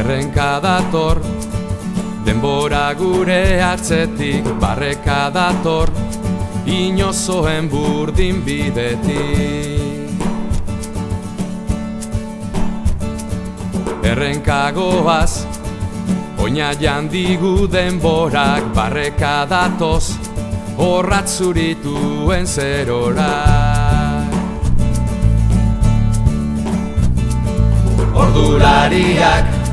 Errenka dator, denbora gure atzetik, barreka dator, inozoen burdin bidetik. Errenka goaz, oina jandigu denborak, barreka datoz, horratzurituen zerorak. Ordulariak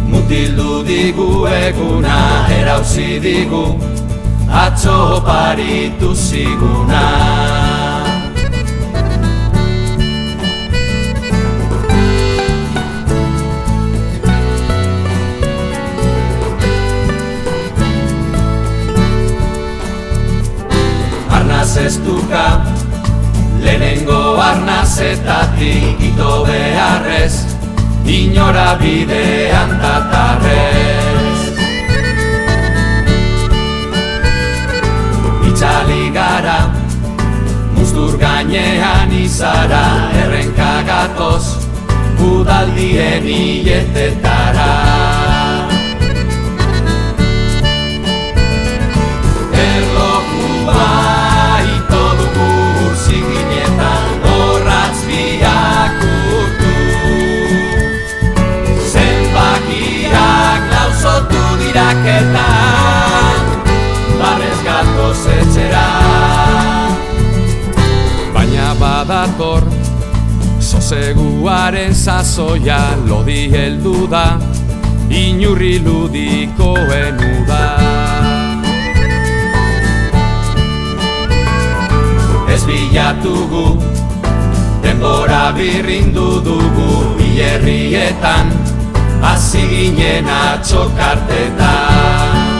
mutildu digu eguna, erauzi digu atzo oparitu ziguna. Arnaz estuka, lehenengo arnazetatik ito beharrez, inora bidean datarrez. Itzali gara, mustur gainean izara, errenka gatoz, udaldien hiletetara. Erlojua ito dugu urziginetan, horratz biak urtu. Zenbakiak lausotu diraketan, barrez gatoz etxera. Baina badator, zozeguaren sasoia, lodi heldu da, inurri ludikoen uda. Ez bilatugu, denbora birrindu dugu, hilerrietan, hasi ginen atxokartetan.